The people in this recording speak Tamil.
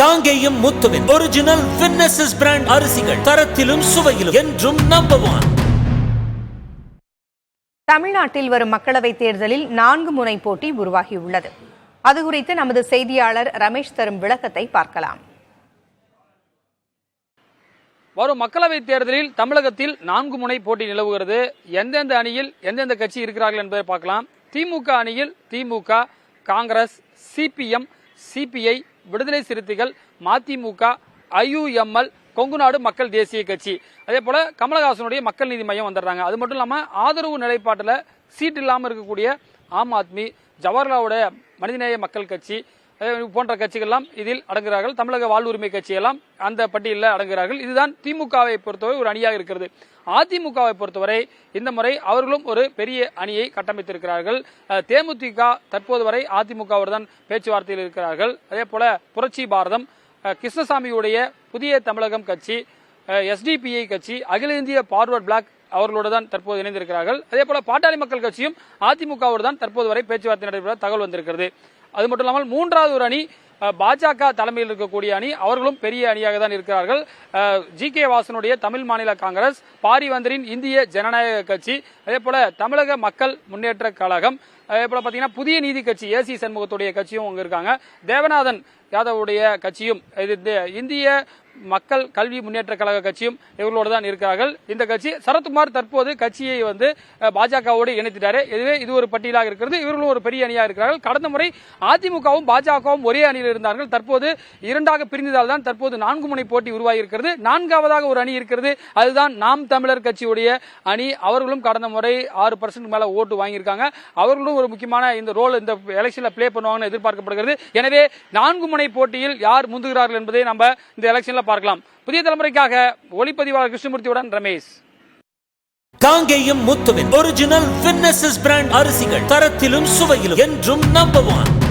காங்கேயம் முத்துவின் ஒரிஜினல் வின்னசஸ் பிராண்ட் அரிசிகள் தரத்திலும் சுவையிலும் என்றும் நம்பர் 1. தமிழ்நாட்டில் வரும் மக்களவைத் தேர்தலில் 4 முனை போட்டி உருவாகியுள்ளது. அது குறித்து நமது செய்தியாளர் ரமேஷ் தரும் விளக்கத்தை பார்க்கலாம். வரும் மக்களவைத் தேர்தலில் தமிழகத்தில் 4 முனை போட்டி நிலவுகிறது. எந்தெந்த அணியில் எந்தெந்த கட்சி இருக்கிறார்கள் என்பதை பார்க்கலாம். திமுக அணியில் திமுக, காங்கிரஸ், சிபிஎம், சிபிஐ, விடுதலை சிறுத்தைகள், மதிமுக, IUML, கொங்குநாடு மக்கள் தேசிய கட்சி, அதே போல கமலஹாசனுடைய மக்கள் நீதி மையம் வந்துடுறாங்க. அது மட்டும் இல்லாம ஆதரவு நிலைப்பாட்டில் சீட் இல்லாமல் இருக்கக்கூடிய ஆம் ஆத்மி, ஜவஹர்லாலுடைய மனிதநேய மக்கள் கட்சி போன்ற கட்சிகள்லாம் இதில் அடங்குகிறார்கள். தமிழக வாழ்வுரிமை கட்சியெல்லாம் அந்த பட்டியலில் அடங்குகிறார்கள். இதுதான் திமுகவை பொறுத்தவரை ஒரு அணியாக இருக்கிறது. அதிமுகவை பொறுத்தவரை இந்த முறை அவர்களும் ஒரு பெரிய அணியை கட்டமைத்திருக்கிறார்கள். தேமுதிக தற்போது வரை அதிமுகவுடன் பேச்சுவார்த்தையில் இருக்கிறார்கள். அதே போல புரட்சி பாரதம், கிருஷ்ணசாமியுடைய புதிய தமிழகம் கட்சி, SDPI கட்சி, அகில இந்திய பார்வர்ட் பிளாக் அவர்களோடு தான் தற்போது இணைந்திருக்கிறார்கள். அதே போல பாட்டாளி மக்கள் கட்சியும் அதிமுகவோடு தான் தற்போது வரை பேச்சுவார்த்தை நடைபெற தகவல் வந்திருக்கிறது. அது மட்டும் இல்லாமல் மூன்றாவது ஒரு அணி பாஜக தலைமையில் இருக்கக்கூடிய அணி, அவர்களும் பெரிய அணியாக தான் இருக்கிறார்கள். GK வாசனுடைய தமிழ் மாநில காங்கிரஸ், பாரிவந்தரின் இந்திய ஜனநாயக கட்சி, அதே போல தமிழக மக்கள் முன்னேற்ற கழகம், அதே போல பாத்தீங்கன்னா புதிய நீதி கட்சி AC சண்முகத்துடைய கட்சியும் அங்க இருக்காங்க. தேவநாதன் யாதவுடைய கட்சியும், இந்திய மக்கள் கல்வி முன்னேற்ற கழக கட்சியும் இவர்களோடு தான் இருக்கிறார்கள். இந்த கட்சி சரத்குமார் தற்போது கட்சியை பாஜகவோடு இணைத்துட்டாரு. இது ஒரு பட்டியலாக இருக்கிறது. இவர்களும் ஒரு பெரிய அணியாக இருக்கிறார்கள். கடந்த முறை அதிமுகவும் பாஜகவும் ஒரே அணியில் இருந்தார்கள். தற்போது இரண்டாக பிரிந்ததால் தான் தற்போது 4 முனை போட்டி உருவாகி இருக்கிறது. 4வது ஒரு அணி இருக்கிறது. அதுதான் நாம் தமிழர் கட்சியுடைய அணி. அவர்களும் கடந்த முறை 6% மேல ஓட்டு வாங்கியிருக்காங்க. அவர்களும் ஒரு முக்கியமான இந்த ரோல் இந்த எலெக்ஷன்ல பிளே பண்ணுவாங்கன்னு எதிர்பார்க்கப்படுகிறது. எனவே 4 முனை போட்டியில் யார் முந்துகிறார்கள் என்பதை நம்ம இந்த எலெக்ஷன்ல பார்க்கலாம். புதிய தலைமுறைக்காக ஒளிப்பதிவாளர் கிருஷ்ணமூர்த்தியுடன் ரமேஷ். காங்கேயம் முத்துவின் ஒரிஜினல் வின்னசஸ் பிராண்ட் அரிசிகள் தரத்திலும் சுவையிலும் என்றும் நம்பர் 1.